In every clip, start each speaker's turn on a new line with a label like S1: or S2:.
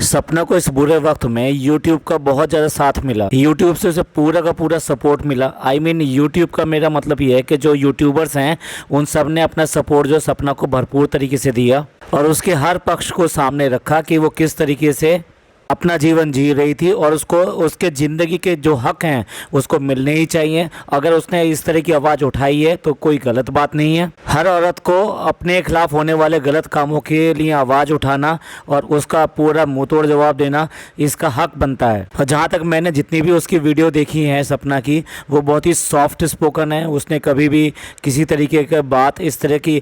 S1: सपना को इस बुरे वक्त में YouTube का बहुत ज़्यादा साथ मिला। YouTube से उसे पूरा का पूरा सपोर्ट मिला। YouTube का मेरा मतलब ये है कि जो यूट्यूबर्स हैं उन सब ने अपना सपोर्ट जो सपना को भरपूर तरीके से दिया और उसके हर पक्ष को सामने रखा कि वो किस तरीके से अपना जीवन जी रही थी और उसको उसके ज़िंदगी के जो हक हैं उसको मिलने ही चाहिए। अगर उसने इस तरह की आवाज़ उठाई है तो कोई गलत बात नहीं है। हर औरत को अपने खिलाफ होने वाले गलत कामों के लिए आवाज़ उठाना और उसका पूरा मुंहतोड़ जवाब देना इसका हक बनता है। और जहाँ तक मैंने जितनी भी उसकी वीडियो देखी है सपना की, वो बहुत ही सॉफ्ट स्पोकन है। उसने कभी भी किसी तरीके की बात इस तरह की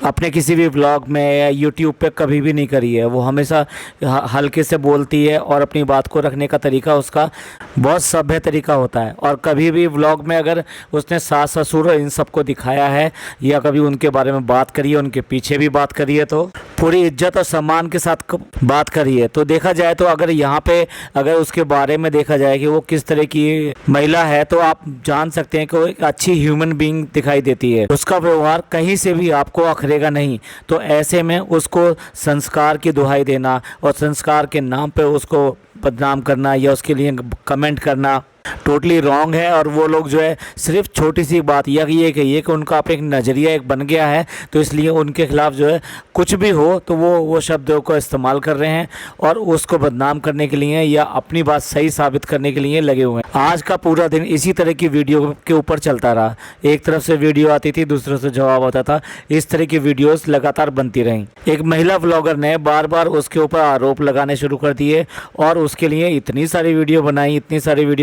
S1: अपने किसी भी व्लॉग में या यूट्यूब पे कभी भी नहीं करी है। वो हमेशा हल्के से बोलती है और अपनी बात को रखने का तरीका उसका बहुत सभ्य तरीका होता है। और कभी भी व्लॉग में अगर उसने सास ससुर इन सबको दिखाया है या कभी उनके बारे में बात करी है, उनके पीछे भी बात करी है, तो पूरी इज्जत और सम्मान के साथ बात करी है। तो देखा जाए तो अगर यहाँ पे अगर उसके बारे में देखा जाए कि वो किस तरह की महिला है तो आप जान सकते हैं कि वो एक अच्छी ह्यूमन बीइंग दिखाई देती है। उसका व्यवहार कहीं से भी आपको अखरेगा नहीं। तो ऐसे में उसको संस्कार की दुहाई देना और संस्कार के नाम पे उसको बदनाम करना या उसके लिए कमेंट करना टोटली रॉन्ग है। और वो लोग जो है सिर्फ छोटी सी बात या ये कहिए कि उनका आप एक नज़रिया एक बन गया है तो इसलिए उनके खिलाफ जो है कुछ भी हो तो वो शब्दों को इस्तेमाल कर रहे हैं और उसको बदनाम करने के लिए या अपनी बात सही साबित करने के लिए लगे हुए हैं। आज का पूरा दिन इसी तरह की वीडियो के ऊपर चलता रहा। एक तरफ से वीडियो आती थी, दूसरे से जवाब आता था। इस तरह की वीडियोस लगातार बनती रहीं। एक महिला व्लॉगर ने बार बार उसके ऊपर आरोप लगाने शुरू कर दिए और उसके लिए इतनी सारी वीडियो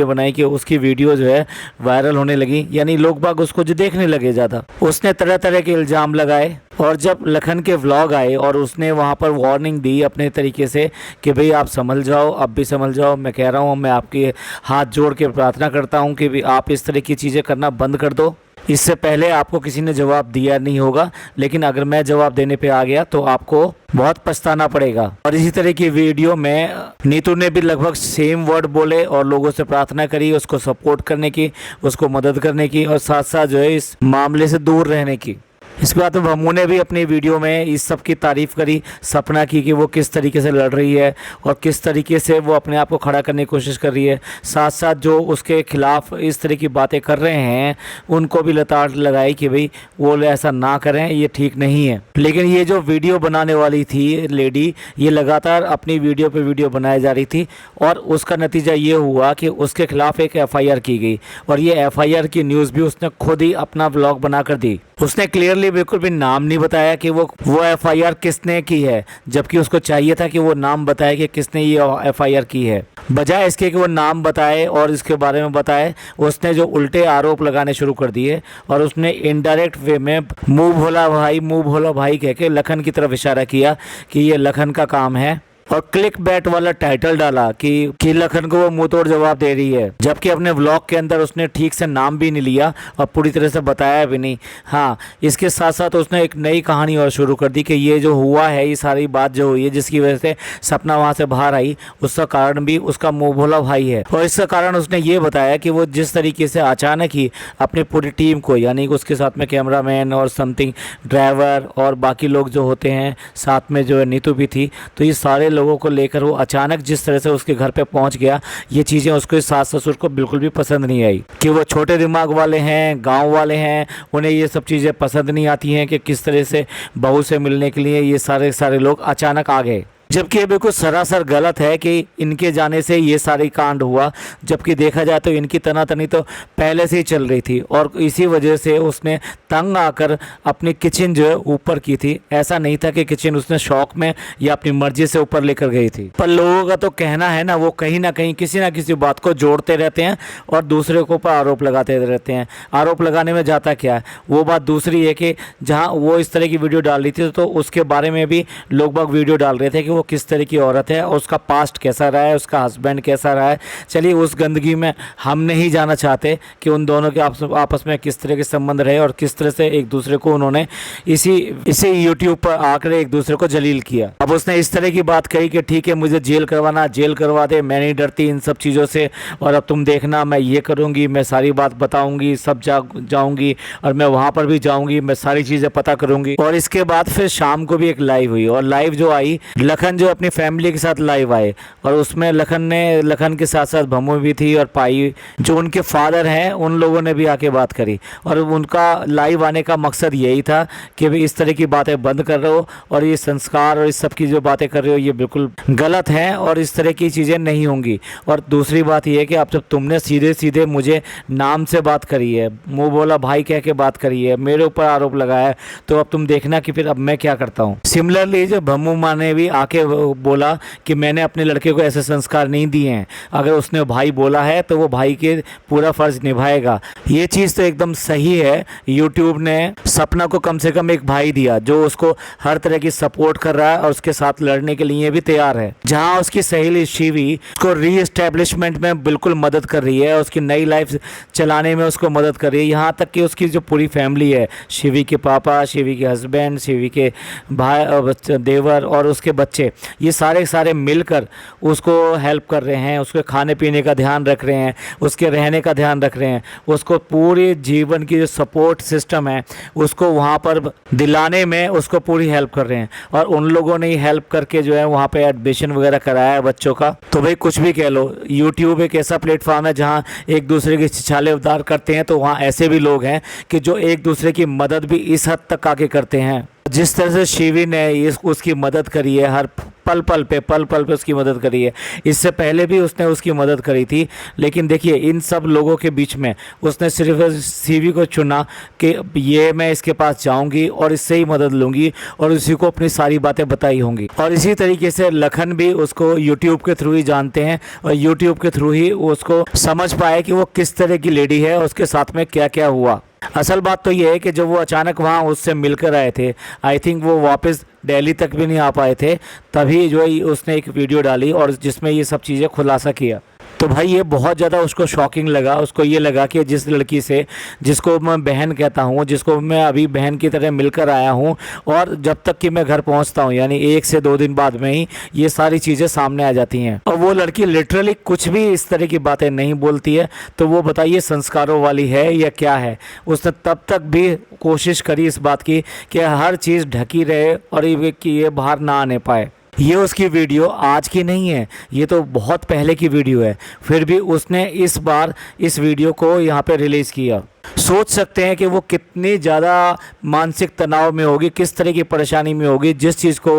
S1: बनाई कि उसकी वीडियो जो है वायरल होने लगी, यानी लोग बाग उसको जो देखने लगे ज़्यादा। उसने तरह तरह के इल्ज़ाम लगाए और जब लखन के व्लॉग आए और उसने वहाँ पर वार्निंग दी अपने तरीके से कि भाई आप संभल जाओ, अब भी संभल जाओ। मैं कह रहा हूँ, मैं आपके हाथ जोड़ के प्रार्थना करता हूँ कि भी आप इस तरह की चीज़ें करना बंद कर दो। इससे पहले आपको किसी ने जवाब दिया नहीं होगा, लेकिन अगर मैं जवाब देने पे आ गया तो आपको बहुत पछताना पड़ेगा। और इसी तरह की वीडियो में नीतू ने भी लगभग सेम वर्ड बोले और लोगों से प्रार्थना करी उसको सपोर्ट करने की, उसको मदद करने की और साथ साथ जो है इस मामले से दूर रहने की। इसके बाद भम्मू ने भी अपनी वीडियो में इस सब की तारीफ़ करी सपना की कि वो किस तरीके से लड़ रही है और किस तरीके से वो अपने आप को खड़ा करने की कोशिश कर रही है। साथ साथ जो उसके खिलाफ़ इस तरह की बातें कर रहे हैं उनको भी लताड़ लगाई कि भाई वो ऐसा ना करें, ये ठीक नहीं है। लेकिन ये जो वीडियो बनाने वाली थी लेडी, ये लगातार अपनी वीडियो पे वीडियो बनाई जा रही थी और उसका नतीजा ये हुआ कि उसके खिलाफ़ एक FIR की गई और ये FIR की न्यूज़ भी उसने खुद ही अपना व्लॉग बनाकर दी। उसने क्लियरली बिल्कुल भी नाम नहीं बताया कि वो FIR किसने की है, जबकि उसको चाहिए था कि वो नाम बताए कि किसने ये FIR की है। बजाय इसके कि वो नाम बताए और इसके बारे में बताए, उसने जो उल्टे आरोप लगाने शुरू कर दिए और उसने इनडायरेक्ट वे में मुंह भोला भाई कह के लखन की तरफ इशारा किया कि ये लखन का काम है और क्लिक बैट वाला टाइटल डाला कि लखन को वो मुंह तोड़ जवाब दे रही है, जबकि अपने व्लॉग के अंदर उसने ठीक से नाम भी नहीं लिया और पूरी तरह से बताया भी नहीं। हाँ, इसके साथ साथ उसने एक नई कहानी और शुरू कर दी कि ये जो हुआ है, ये सारी बात जो हुई है जिसकी वजह से सपना वहाँ से बाहर आई, उसका कारण भी उसका मुँह भोला भाई है। और इसका कारण उसने ये बताया कि वो जिस तरीके से अचानक ही अपनी पूरी टीम को, यानी उसके साथ में कैमरामैन और समथिंग ड्राइवर और बाकी लोग जो होते हैं, साथ में जो है नीतू भी थी, तो ये सारे लोगों को लेकर वो अचानक जिस तरह से उसके घर पे पहुंच गया, ये चीज़ें उसके सास ससुर को बिल्कुल भी पसंद नहीं आई। कि वो छोटे दिमाग वाले हैं, गांव वाले हैं, उन्हें ये सब चीज़ें पसंद नहीं आती हैं कि किस तरह से बहू से मिलने के लिए ये सारे लोग अचानक आ गए। जबकि ये बिल्कुल सरासर गलत है कि इनके जाने से ये सारी कांड हुआ, जबकि देखा जाए तो इनकी तनातनी तो पहले से ही चल रही थी और इसी वजह से उसने तंग आकर अपनी किचन जो है ऊपर की थी। ऐसा नहीं था कि किचन उसने शौक में या अपनी मर्जी से ऊपर लेकर गई थी। पर लोगों का तो कहना है ना, वो कहीं ना कहीं किसी ना किसी बात को जोड़ते रहते हैं और दूसरे के ऊपर आरोप लगाते रहते हैं। आरोप लगाने में जाता क्या है, वो बात दूसरी है कि जहाँ वो इस तरह की वीडियो डाल रही थी तो उसके बारे में भी लोग बाग वीडियो डाल रहे थे कि वो किस तरह की औरत है और उसका पास्ट कैसा रहा है, उसका हस्बैंड कैसा रहा है। चलिए, उस गंदगी में हम नहीं जाना चाहते कि उन दोनों के आपस में किस तरह के संबंध रहे और किस तरह से एक दूसरे को उन्होंने इसी यूट्यूब पर आकर एक दूसरे को जलील किया। अब उसने इस तरह की बात कही कि ठीक है, मुझे जेल करवा दे, मैं नहीं डरती इन सब चीज़ों से, और अब तुम देखना मैं ये करूँगी, मैं सारी बात बताऊँगी, सब जाऊँगी और मैं वहाँ पर भी जाऊँगी, मैं सारी चीज़ें पता करूँगी। और इसके बाद फिर शाम को भी एक लाइव हुई और लाइव जो आई, लखन लखन जो अपनी फैमिली के साथ लाइव आए और उसमें लखन के साथ साथ भमू भी थी और पाई जो उनके फादर हैं, उन लोगों ने भी आके बात करी। और उनका लाइव आने का मकसद यही था कि भाई इस तरह की बातें बंद कर रहे हो और ये संस्कार और इस सब की जो बातें कर रहे हो ये बिल्कुल गलत हैं और इस तरह की चीज़ें नहीं होंगी। और दूसरी बात ये है कि अब जब तुमने सीधे सीधे मुझे नाम से बात करी है, मुँह बोला भाई कह के बात करी है, मेरे ऊपर आरोप लगाया है, तो अब तुम देखना कि फिर अब मैं क्या करता हूँ। सिमिलरली जो भम्मू माँ ने भी आके बोला कि मैंने अपने लड़के को ऐसे संस्कार नहीं दिए हैं, अगर उसने भाई बोला है तो वो भाई के पूरा फर्ज निभाएगा। ये चीज़ तो एकदम सही है। यूट्यूब ने सपना को कम से कम एक भाई दिया जो उसको हर तरह की सपोर्ट कर रहा है और उसके साथ लड़ने के लिए भी तैयार है। जहाँ उसकी सहेली शिवी उसको रीएस्टेब्लिशमेंट में बिल्कुल मदद कर रही है, उसकी नई लाइफ चलाने में उसको मदद कर रही है। यहाँ तक कि उसकी जो पूरी फैमिली है, शिवी के पापा, शिवी के हस्बैंड, शिवी के भाई देवर और उसके बच्चे, ये सारे मिलकर उसको हेल्प कर रहे हैं, उसके खाने पीने का ध्यान रख रहे हैं, उसके रहने का ध्यान रख रहे हैं, उसको पूरे जीवन की जो सपोर्ट सिस्टम है उसको वहाँ पर दिलाने में उसको पूरी हेल्प कर रहे हैं। और उन लोगों ने हेल्प करके जो है वहाँ पे एडमिशन वगैरह कराया है बच्चों का। तो भाई कुछ भी कह लो, यूट्यूब एक ऐसा प्लेटफॉर्म है जहाँ एक दूसरे के छिछाले उद्धार करते हैं, तो वहाँ ऐसे भी लोग हैं कि जो एक दूसरे की मदद भी इस हद तक आके करते हैं। जिस तरह से शिवी ने उसकी मदद करी है, हर पल पल पे उसकी मदद करी है, इससे पहले भी उसने उसकी मदद करी थी। लेकिन देखिए इन सब लोगों के बीच में उसने सिर्फ शिवी को चुना कि ये मैं इसके पास जाऊंगी और इससे ही मदद लूंगी और उसी को अपनी सारी बातें बताई होंगी। और इसी तरीके से लखन भी उसको यूट्यूब के थ्रू ही जानते हैं और यूट्यूब के थ्रू ही उसको समझ पाए कि वो किस तरह की लेडी है और उसके साथ में क्या क्या हुआ। असल बात तो ये है कि जब वो अचानक वहाँ उससे मिलकर आए थे, आई थिंक वो वापस दिल्ली तक भी नहीं आ पाए थे, तभी जो है उसने एक वीडियो डाली और जिसमें ये सब चीज़ें खुलासा किया। तो भाई ये बहुत ज़्यादा उसको शॉकिंग लगा। उसको ये लगा कि जिस लड़की से, जिसको मैं बहन कहता हूँ, जिसको मैं अभी बहन की तरह मिलकर आया हूँ, और जब तक कि मैं घर पहुँचता हूँ यानी 1 से 2 दिन बाद में ही ये सारी चीज़ें सामने आ जाती हैं और वो लड़की लिटरली कुछ भी इस तरह की बातें नहीं बोलती है। तो वो बताइए संस्कारों वाली है या क्या है। उसने तब तक भी कोशिश करी इस बात की कि हर चीज़ ढकी रहे और ये बाहर ना आने पाए। ये उसकी वीडियो आज की नहीं है, ये तो बहुत पहले की वीडियो है, फिर भी उसने इस बार इस वीडियो को यहाँ पे रिलीज़ किया। सोच सकते हैं कि वो कितनी ज़्यादा मानसिक तनाव में होगी, किस तरह की परेशानी में होगी। जिस चीज़ को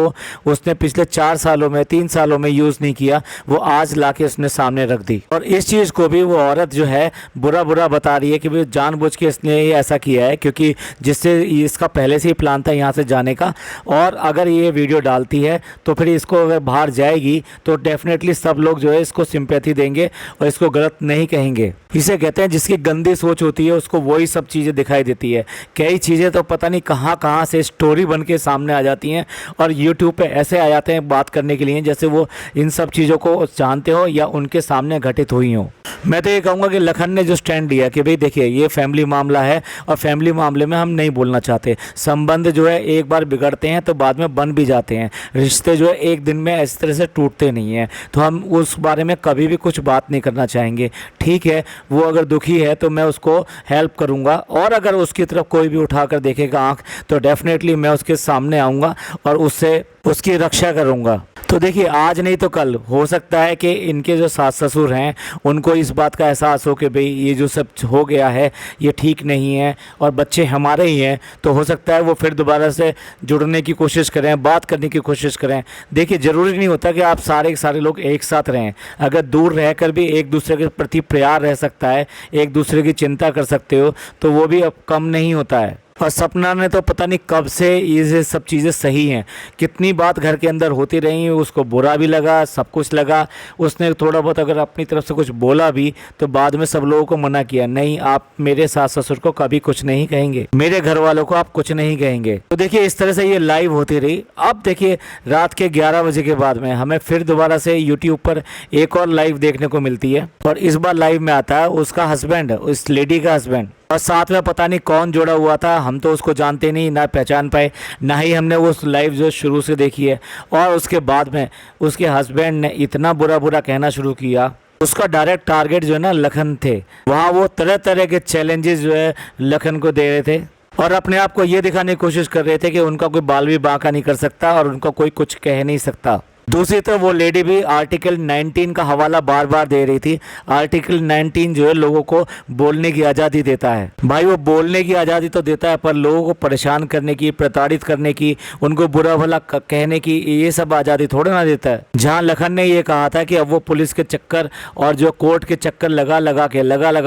S1: उसने पिछले 4 सालों में 3 सालों में यूज़ नहीं किया, वो आज लाके उसने सामने रख दी। और इस चीज़ को भी वो औरत जो है बुरा बता रही है कि भाई जानबूझ के इसने ये ऐसा किया है, क्योंकि जिससे इसका पहले से ही प्लान था यहाँ से जाने का। और अगर ये वीडियो डालती है तो फिर इसको अगर बाहर जाएगी तो डेफिनेटली सब लोग जो है इसको सिंपैथी देंगे और इसको गलत नहीं कहेंगे। इसे कहते हैं जिसकी गंदी सोच होती है उसको वही सब चीज़ें दिखाई देती है। कई चीज़ें तो पता नहीं कहाँ से स्टोरी बन के सामने आ जाती हैं और यूट्यूब पे ऐसे आ जाते हैं बात करने के लिए जैसे वो इन सब चीज़ों को जानते हो या उनके सामने घटित हुई हो। मैं तो ये कहूँगा कि लखन ने जो स्टैंड लिया कि भाई देखिए ये फैमिली मामला है और फैमिली मामले में हम नहीं बोलना चाहते। संबंध जो है एक बार बिगड़ते हैं तो बाद में बन भी जाते हैं। रिश्ते जो है एक दिन में इस तरह से टूटते नहीं हैं, तो हम उस बारे में कभी भी कुछ बात नहीं करना चाहेंगे। ठीक है, वो अगर दुखी है तो मैं उसको हेल्प करूँगा और अगर उसकी तरफ कोई भी उठाकर देखेगा आँख तो डेफिनेटली मैं उसके सामने आऊँगा और उससे उसकी रक्षा करूँगा। तो देखिए आज नहीं तो कल हो सकता है कि इनके जो सास ससुर हैं उनको इस बात का एहसास हो कि भाई ये जो सब हो गया है ये ठीक नहीं है और बच्चे हमारे ही हैं, तो हो सकता है वो फिर दोबारा से जुड़ने की कोशिश करें, बात करने की कोशिश करें। देखिए ज़रूरी नहीं होता कि आप सारे लोग एक साथ रहें। अगर दूर रहकर भी एक दूसरे के प्रति प्यार रह सकता है, एक दूसरे की चिंता कर सकते हो, तो वो भी अब कम नहीं होता है। और सपना ने तो पता नहीं कब से ये सब चीज़ें सही हैं, कितनी बात घर के अंदर होती रही, उसको बुरा भी लगा, सब कुछ लगा। उसने थोड़ा बहुत अगर अपनी तरफ से कुछ बोला भी तो बाद में सब लोगों को मना किया, नहीं आप मेरे सास ससुर को कभी कुछ नहीं कहेंगे, मेरे घर वालों को आप कुछ नहीं कहेंगे। तो देखिए इस तरह से ये लाइव होती रही। अब देखिए रात के 11 बजे के बाद में हमें फिर दोबारा से यूट्यूब पर एक और लाइव देखने को मिलती है और इस बार लाइव में आता है उसका हस्बैंड, उस लेडी का हस्बैंड, और साथ में पता नहीं कौन जुड़ा हुआ था। हम तो उसको जानते नहीं, ना पहचान पाए, ना ही हमने वो लाइव जो शुरू से देखी है। और उसके बाद में उसके हस्बैंड ने इतना बुरा कहना शुरू किया। उसका डायरेक्ट टारगेट जो है ना लखन थे। वहाँ वो तरह के चैलेंजेस जो है लखन को दे रहे थे और अपने आप को ये दिखाने की कोशिश कर रहे थे कि उनका कोई बाल भी बांका नहीं कर सकता और उनका कोई कुछ कह नहीं सकता। दूसरी तरफ वो लेडी भी आर्टिकल 19 का हवाला बार बार दे रही थी। आर्टिकल 19 जो है लोगों को बोलने की आज़ादी देता है। भाई वो बोलने की आज़ादी तो देता है, पर लोगों को परेशान करने की, प्रताड़ित करने की, उनको बुरा भला कहने की, ये सब आज़ादी थोड़ा ना देता है। जहाँ लखन ने ये कहा था कि अब वो पुलिस के चक्कर और जो कोर्ट के चक्कर लगा लगा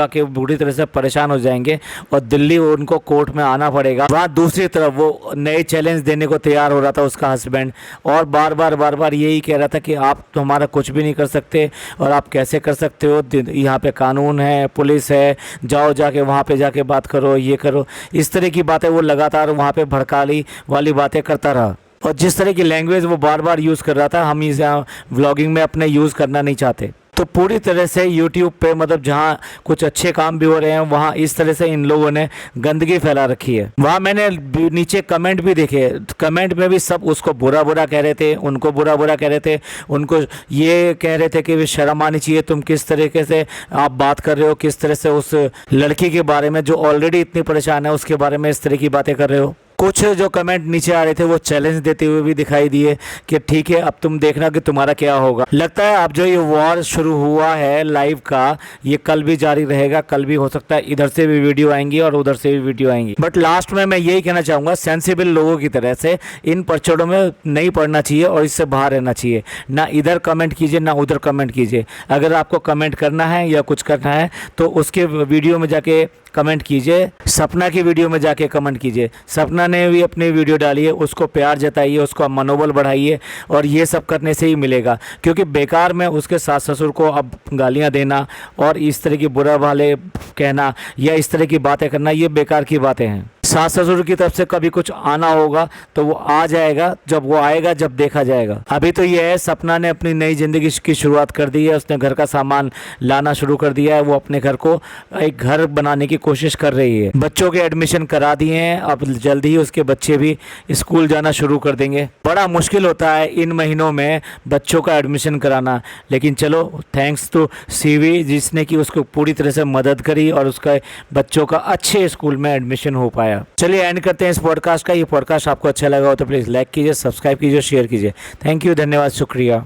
S1: के बुरी तरह से परेशान हो जाएंगे और दिल्ली उनको कोर्ट में आना पड़ेगा। वहाँ दूसरी तरफ वो नए चैलेंज देने को तैयार हो रहा था उसका हस्बैंड, और बार बार यही कह रहा था कि आप तो हमारा कुछ भी नहीं कर सकते और आप कैसे कर सकते हो, यहाँ पे कानून है, पुलिस है, जाओ जाके वहाँ पे जाके बात करो, ये करो। इस तरह की बातें वो लगातार वहाँ पे भड़काली वाली बातें करता रहा, और जिस तरह की लैंग्वेज वो बार बार यूज़ कर रहा था हम इस व्लॉगिंग में अपने यूज़ करना नहीं चाहते। तो पूरी तरह से YouTube पे मतलब जहाँ कुछ अच्छे काम भी हो रहे हैं वहाँ इस तरह से इन लोगों ने गंदगी फैला रखी है। वहाँ मैंने नीचे कमेंट भी देखे, कमेंट में भी सब उसको बुरा कह रहे थे, उनको बुरा कह रहे थे, उनको ये कह रहे थे कि वे शर्म आनी चाहिए, तुम किस तरीके से आप बात कर रहे हो, किस तरह से उस लड़की के बारे में जो ऑलरेडी इतनी परेशान है उसके बारे में इस तरह की बातें कर रहे हो। कुछ जो कमेंट नीचे आ रहे थे वो चैलेंज देते हुए भी दिखाई दिए कि ठीक है अब तुम देखना कि तुम्हारा क्या होगा। लगता है अब जो ये वॉर शुरू हुआ है लाइव का, ये कल भी जारी रहेगा। कल भी हो सकता है इधर से भी वीडियो आएंगी और उधर से भी वीडियो आएंगी। बट लास्ट में मैं यही कहना चाहूँगा, सेंसिबल लोगों की तरह से इन पर्चोड़ों में नहीं पड़ना चाहिए और इससे बाहर रहना चाहिए। ना इधर कमेंट कीजिए ना उधर कमेंट कीजिए। अगर आपको कमेंट करना है या कुछ करना है तो उसके वीडियो में जाके कमेंट कीजिए, सपना की वीडियो में जाके कमेंट कीजिए। सपना ने भी अपनी वीडियो डाली है, उसको प्यार जताइए, उसको मनोबल बढ़ाइए, और ये सब करने से ही मिलेगा। क्योंकि बेकार में उसके सास ससुर को अब गालियां देना और इस तरह की बुरा भले कहना या इस तरह की बातें करना, ये बेकार की बातें हैं। सास ससुर की तरफ से कभी कुछ आना होगा तो वो आ जाएगा, जब वो आएगा जब देखा जाएगा। अभी तो ये है, सपना ने अपनी नई ज़िंदगी की शुरुआत कर दी है। उसने घर का सामान लाना शुरू कर दिया है। वो अपने घर को एक घर बनाने की कोशिश कर रही है। बच्चों के एडमिशन करा दिए हैं, अब जल्दी ही उसके बच्चे भी स्कूल जाना शुरू कर देंगे। बड़ा मुश्किल होता है इन महीनों में बच्चों का एडमिशन कराना, लेकिन चलो थैंक्स टू सीवी जिसने कि उसको पूरी तरह से मदद करी और उसका बच्चों का अच्छे स्कूल में एडमिशन हो पाया। चलिए एंड करते हैं इस पॉडकास्ट का। ये पॉडकास्ट आपको अच्छा लगा हो तो प्लीज़ लाइक कीजिए, सब्सक्राइब कीजिए, शेयर कीजिए। थैंक यू, धन्यवाद, शुक्रिया।